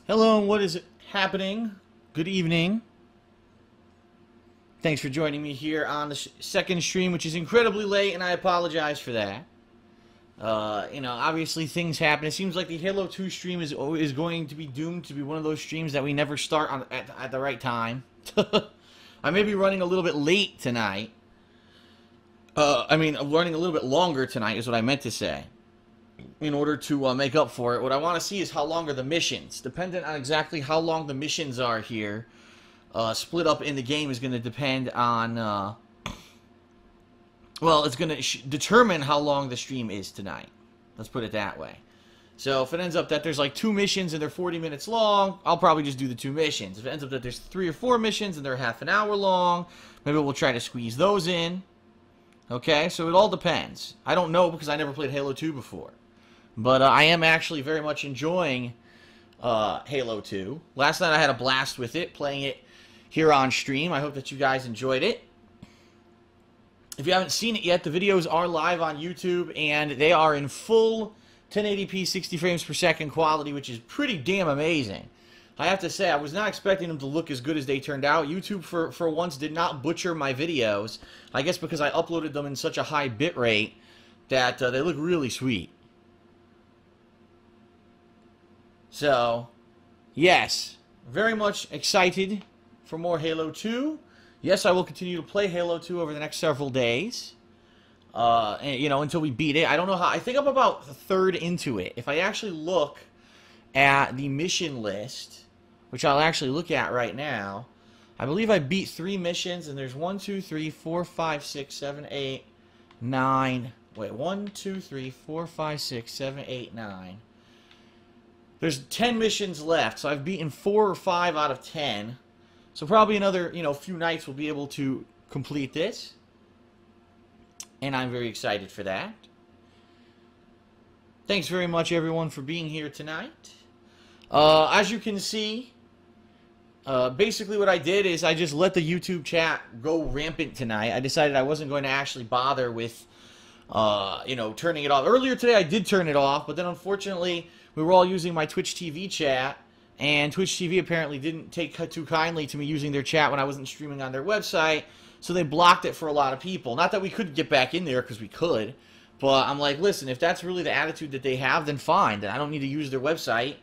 Hello, and what is happening? Good evening. Thanks for joining me here on the second stream, which is incredibly late, and I apologize for that. Obviously things happen. It seems like the Halo 2 stream is going to be doomed to be one of those streams that we never start on at the right time. I may be running a little bit late tonight. I'm running a little bit longer tonight is what I meant to say. In order to make up for it, what I want to see is how long are the missions. Dependent on exactly how long the missions are here, split up in the game is going to depend on, well, it's going to determine how long the stream is tonight. Let's put it that way. So if it ends up that there's like 2 missions and they're 40 minutes long, I'll probably just do the 2 missions. If it ends up that there's 3 or 4 missions and they're half an hour long, maybe we'll try to squeeze those in. Okay, so it all depends. I don't know because I never played Halo 2 before. But I am actually very much enjoying Halo 2. Last night I had a blast with it, playing it here on stream. I hope that you guys enjoyed it. If you haven't seen it yet, the videos are live on YouTube, and they are in full 1080p 60 frames per second quality, which is pretty damn amazing. I have to say, I was not expecting them to look as good as they turned out. YouTube, for once, did not butcher my videos. I guess because I uploaded them in such a high bit rate that they look really sweet. So, yes, very much excited for more Halo 2. Yes, I will continue to play Halo 2 over the next several days. Until we beat it. I don't know how. I think I'm about a third into it. If I actually look at the mission list, which I'll actually look at right now, I believe I beat 3 missions, and there's 1, 2, 3, 4, 5, 6, 7, 8, 9. Wait, 1, 2, 3, 4, 5, 6, 7, 8, 9. There's 10 missions left, so I've beaten 4 or 5 out of 10. So probably another, few nights we'll be able to complete this. And I'm very excited for that. Thanks very much, everyone, for being here tonight. As you can see, basically what I did is I just let the YouTube chat go rampant tonight. I decided I wasn't going to actually bother with, turning it off. Earlier today I did turn it off, but then unfortunately we were all using my Twitch TV chat, and Twitch TV apparently didn't take too kindly to me using their chat when I wasn't streaming on their website, so they blocked it for a lot of people. Not that we couldn't get back in there, because we could, but I'm like, listen, if that's really the attitude that they have, then fine. Then I don't need to use their website.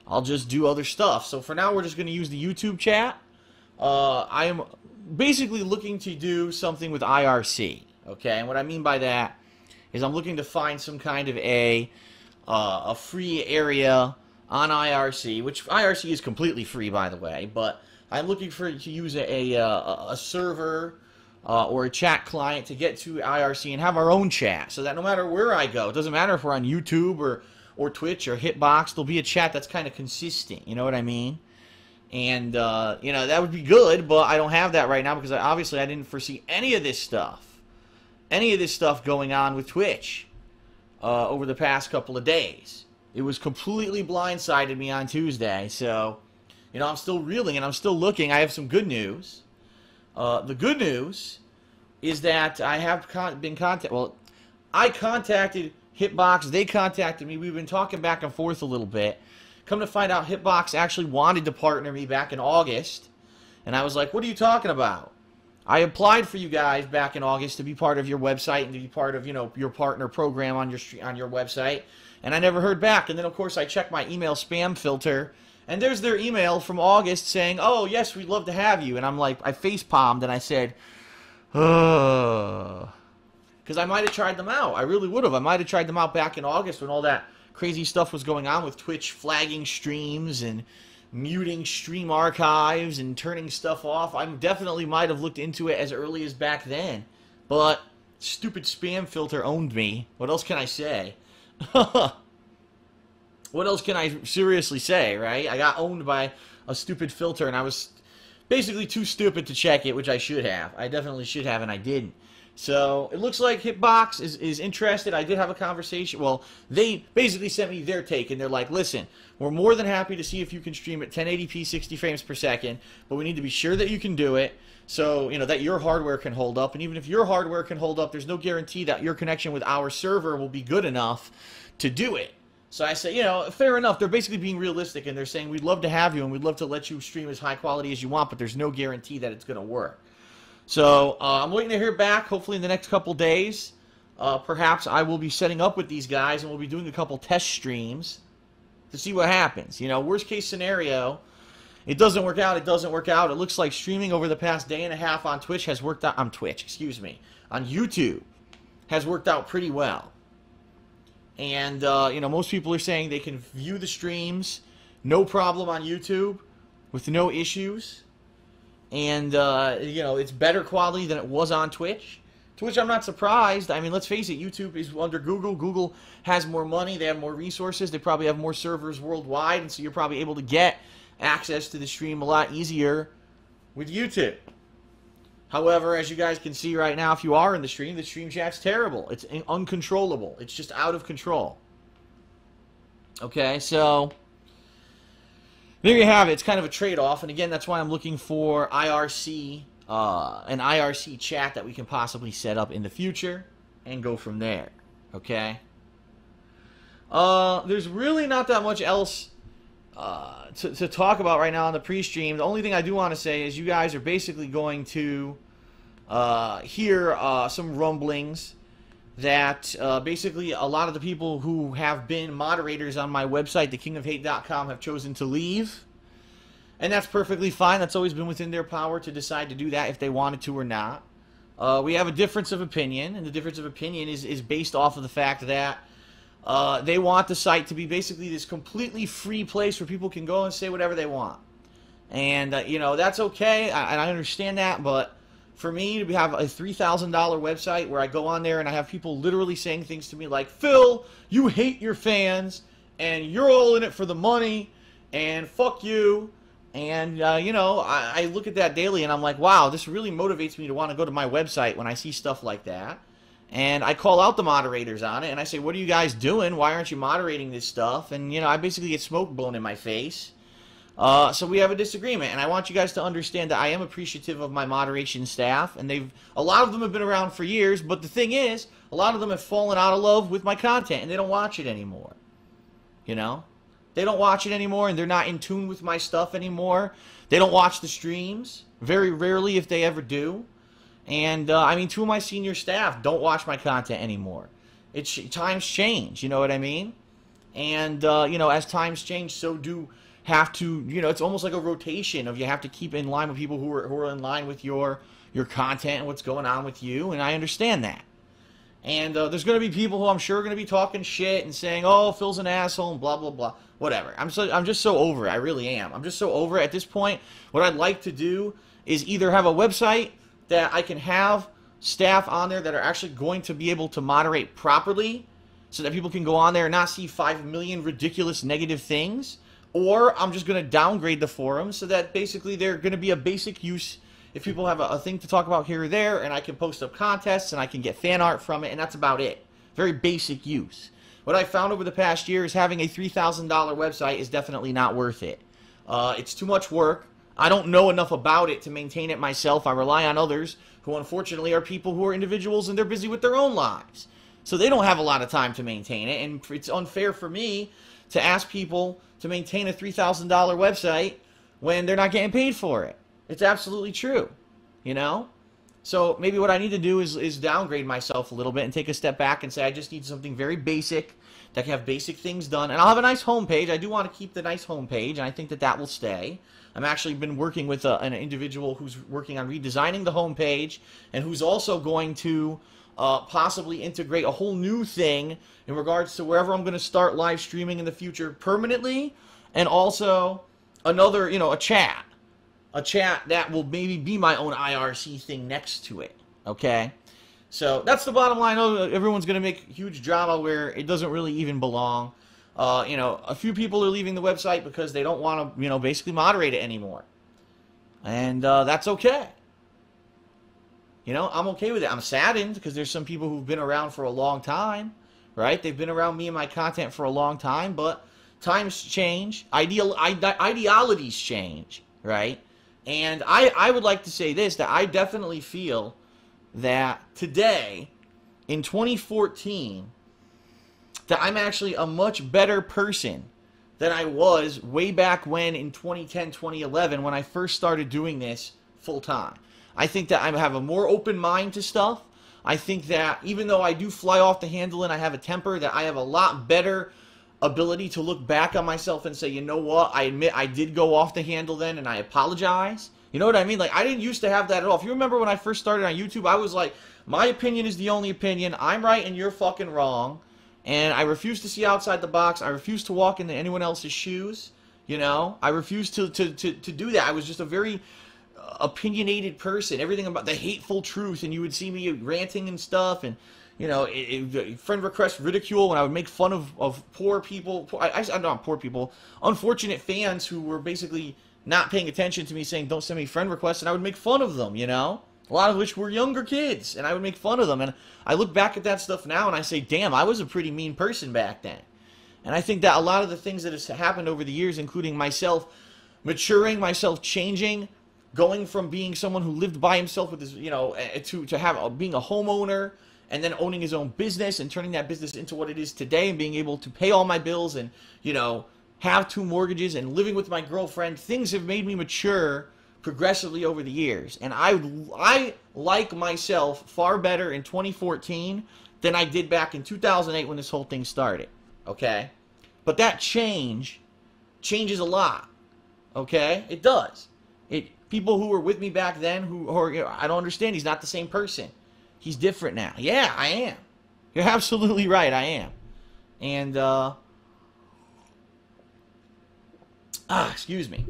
I'll just do other stuff. So for now, we're just going to use the YouTube chat. I am basically looking to do something with IRC, okay? And what I mean by that is I'm looking to find some kind of a free area on IRC, which IRC is completely free, by the way, but I'm looking to use a server or a chat client to get to IRC and have our own chat, so that no matter where I go, it doesn't matter if we're on YouTube or Twitch or Hitbox, there'll be a chat that's kind of consistent, you know what I mean? And, that would be good, but I don't have that right now because obviously I didn't foresee any of this stuff going on with Twitch over the past couple of days. It was completely blindsided me on Tuesday, so, I'm still reeling and I'm still looking. I have some good news. The good news is that I have been contacted. Well, I contacted Hitbox. They contacted me. We've been talking back and forth a little bit. Come to find out, Hitbox actually wanted to partner me back in August, and I was like, what are you talking about? I applied for you guys back in August to be part of your website and to be part of, your partner program on your website, and I never heard back. And then, of course, I checked my email spam filter, and there's their email from August saying, oh, yes, we'd love to have you. And I'm like, I face-palmed, and I said, ugh. Because I might have tried them out. I really would have. I might have tried them out back in August when all that crazy stuff was going on with Twitch flagging streams and muting stream archives and turning stuff off. I definitely might have looked into it as early as back then. But stupid spam filter owned me. What else can I say? What else can I seriously say, right? I got owned by a stupid filter, and I was basically too stupid to check it, which I should have. I definitely should have, and I didn't. So it looks like Hitbox is interested. I did have a conversation. Well, they basically sent me their take, and they're like, listen, we're more than happy to see if you can stream at 1080p 60 frames per second, but we need to be sure that you can do it so, that your hardware can hold up. And even if your hardware can hold up, there's no guarantee that your connection with our server will be good enough to do it. So I say, you know, fair enough. They're basically being realistic, and they're saying, we'd love to have you, and we'd love to let you stream as high quality as you want, but there's no guarantee that it's going to work. So I'm waiting to hear back, hopefully in the next couple days. Perhaps I will be setting up with these guys, and we'll be doing a couple test streams to see what happens. You know, worst case scenario, it doesn't work out, it doesn't work out. It looks like streaming over the past day and a half on Twitch has worked out, on YouTube, has worked out pretty well. And, you know, most people are saying they can view the streams, no problem on YouTube, with no issues. And, you know, it's better quality than it was on Twitch. To which I'm not surprised. I mean, let's face it, YouTube is under Google. Google has more money, they have more resources, they probably have more servers worldwide, and so you're probably able to get access to the stream a lot easier with YouTube. However, as you guys can see right now, if you are in the stream chat's terrible. It's uncontrollable. It's just out of control. Okay, so there you have it. It's kind of a trade-off, and again, that's why I'm looking for IRC, an IRC chat that we can possibly set up in the future and go from there. Okay? There's really not that much else to talk about right now on the pre-stream. The only thing I do want to say is you guys are basically going to hear some rumblings that basically a lot of the people who have been moderators on my website, thekingofhate.com, have chosen to leave. And that's perfectly fine. That's always been within their power to decide to do that if they wanted to or not. We have a difference of opinion, and the difference of opinion is based off of the fact that they want the site to be basically this completely free place where people can go and say whatever they want. And, you know, that's okay, and I understand that, but for me to have a $3,000 website where I go on there and I have people literally saying things to me like, Phil, you hate your fans, and you're all in it for the money, and fuck you. And, you know, I look at that daily and I'm like, wow, this really motivates me to want to go to my website when I see stuff like that. And I call out the moderators on it and I say, what are you guys doing? Why aren't you moderating this stuff? And, you know, I basically get smoke blown in my face. So we have a disagreement. And I want you guys to understand that I am appreciative of my moderation staff. And a lot of them have been around for years. But the thing is, a lot of them have fallen out of love with my content and they don't watch it anymore. You know? They don't watch it anymore, and they're not in tune with my stuff anymore. They don't watch the streams, very rarely if they ever do. And, I mean, 2 of my senior staff don't watch my content anymore. Times change, you know what I mean? And, you know, as times change, so do have to, you know, it's almost like a rotation of you have to keep in line with people who are in line with your content and what's going on with you, and I understand that. And there's going to be people who I'm sure are going to be talking shit and saying, oh, Phil's an asshole and blah, blah, blah. Whatever. I'm just so over it. I really am. I'm just so over it at this point. What I'd like to do is either have a website that I can have staff on there that are actually going to be able to moderate properly so that people can go on there and not see 5 million ridiculous negative things, or I'm just going to downgrade the forum so that basically they're going to be a basic use if people have a thing to talk about here or there, and I can post up contests and I can get fan art from it, and that's about it. Very basic use. What I found over the past year is having a $3,000 website is definitely not worth it. It's too much work. I don't know enough about it to maintain it myself. I rely on others who unfortunately are people who are individuals and they're busy with their own lives. So they don't have a lot of time to maintain it, and it's unfair for me to ask people to maintain a $3,000 website when they're not getting paid for it. It's absolutely true, you know? So maybe what I need to do is downgrade myself a little bit and take a step back and say I just need something very basic that can have basic things done. And I'll have a nice homepage. I do want to keep the nice homepage, and I think that will stay. I've actually been working with an individual who's working on redesigning the homepage and who's also going to possibly integrate a whole new thing in regards to wherever I'm going to start live streaming in the future permanently, and also another, you know, a chat that will maybe be my own IRC thing next to it, okay? So that's the bottom line. I know everyone's going to make huge drama where it doesn't really even belong. You know, a few people are leaving the website because they don't want to, you know, basically moderate it anymore. And that's okay. You know, I'm okay with it. I'm saddened because there's some people who've been around for a long time, right? They've been around me and my content for a long time, but times change. Ideologies change, right? And I would like to say this, that I definitely feel that today, in 2014, that I'm actually a much better person than I was way back when in 2010, 2011, when I first started doing this full time. I think that I have a more open mind to stuff. I think that even though I do fly off the handle and I have a temper, that I have a lot better ability to look back on myself and say, you know what, I admit I did go off the handle then and I apologize. You know what I mean? Like, I didn't used to have that at all. If you remember when I first started on YouTube, I was like, my opinion is the only opinion. I'm right and you're fucking wrong. And I refuse to see outside the box. I refuse to walk into anyone else's shoes. You know? I refuse to do that. I was just a very opinionated person. Everything about the hateful truth. And you would see me ranting and stuff. And, you know, friend request ridicule when I would make fun of poor people. Not poor people. Unfortunate fans who were basically not paying attention to me, saying, don't send me friend requests. And I would make fun of them, you know? A lot of which were younger kids, and I would make fun of them. And I look back at that stuff now, and I say, damn, I was a pretty mean person back then. And I think that a lot of the things that has happened over the years, including myself maturing, myself changing, going from being someone who lived by himself with his, you know, to being a homeowner, and then owning his own business, and turning that business into what it is today, and being able to pay all my bills, and, you know, have 2 mortgages, and living with my girlfriend, things have made me mature progressively over the years. And I like myself far better in 2014 than I did back in 2008 when this whole thing started. Okay? But that changes a lot. Okay? It does. People who were with me back then who you know, I don't understand. He's not the same person. He's different now. Yeah, I am. You're absolutely right. I am. And excuse me.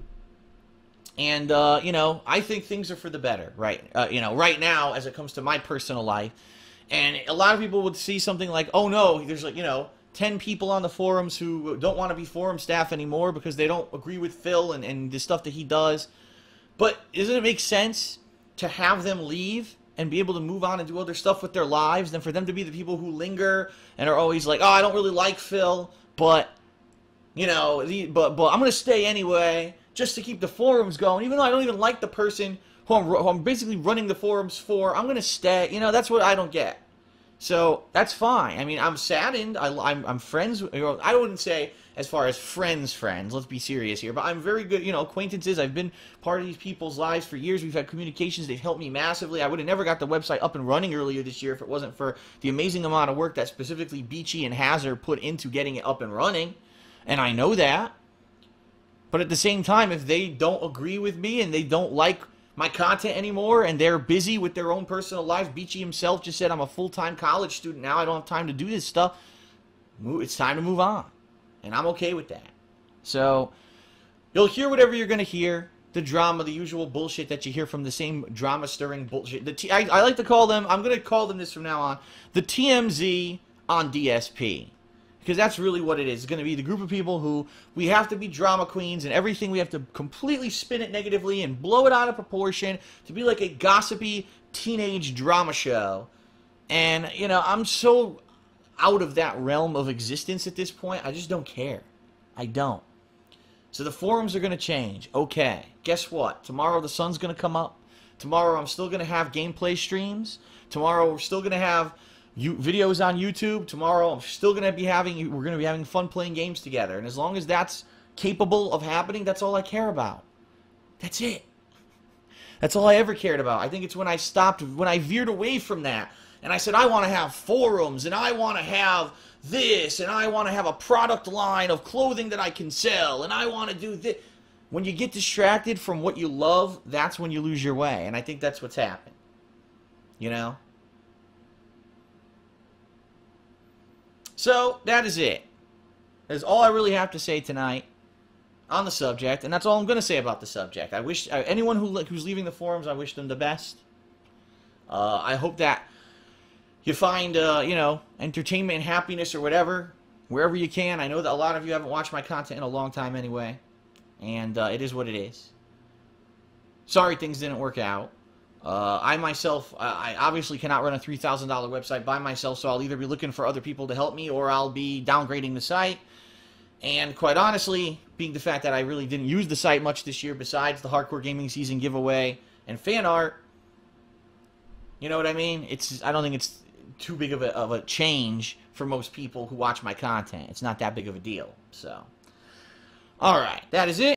And, you know, I think things are for the better, right? You know, right now, as it comes to my personal life. And a lot of people would see something like, oh, no, there's, like, you know, 10 people on the forums who don't want to be forum staff anymore because they don't agree with Phil and the stuff that he does. But doesn't it make sense to have them leave and be able to move on and do other stuff with their lives than for them to be the people who linger and are always like, oh, I don't really like Phil, but, you know, but I'm going to stay anyway, just to keep the forums going, even though I don't even like the person who I'm basically running the forums for. I'm going to stay. You know, that's what I don't get. So, that's fine. I mean, I'm saddened. I'm friends. You know, I wouldn't say as far as friends. Let's be serious here. But I'm very good, you know, acquaintances. I've been part of these people's lives for years. We've had communications. They've helped me massively. I would have never got the website up and running earlier this year if it wasn't for the amazing amount of work that specifically Beachy and Hazard put into getting it up and running. And I know that. But at the same time, if they don't agree with me and they don't like my content anymore and they're busy with their own personal lives, Beachy himself just said, I'm a full-time college student now. I don't have time to do this stuff. It's time to move on. And I'm okay with that. So, you'll hear whatever you're going to hear. The drama, the usual bullshit that you hear from the same drama-stirring bullshit. I like to call them, I'm going to call them this from now on, the TMZ on DSP. Because that's really what it is. It's going to be the group of people who we have to be drama queens and everything we have to completely spin it negatively and blow it out of proportion to be like a gossipy teenage drama show. And, you know, I'm so out of that realm of existence at this point, I just don't care. I don't. So the forums are going to change. Okay. Guess what? Tomorrow the sun's going to come up. Tomorrow I'm still going to have gameplay streams. Tomorrow we're still going to have videos on YouTube. Tomorrow I'm still going to be we're going to be having fun playing games together. And as long as that's capable of happening, that's all I care about. That's it. That's all I ever cared about. I think it's when I veered away from that. And I said, I want to have forums, and I want to have this, and I want to have a product line of clothing that I can sell, and I want to do this. When you get distracted from what you love, that's when you lose your way. And I think that's what's happened. You know? So, that is it. That's all I really have to say tonight on the subject, and that's all I'm going to say about the subject. I wish anyone who's leaving the forums, I wish them the best. I hope that you find, you know, entertainment and happiness or whatever, wherever you can. I know that a lot of you haven't watched my content in a long time anyway, and it is what it is. Sorry things didn't work out. I myself, I obviously cannot run a $3,000 website by myself, so I'll either be looking for other people to help me, or I'll be downgrading the site. And quite honestly, being the fact that I really didn't use the site much this year, besides the Hardcore Gaming Season giveaway and fan art, you know what I mean? I don't think it's too big of a change for most people who watch my content. It's not that big of a deal. So, all right, that is it.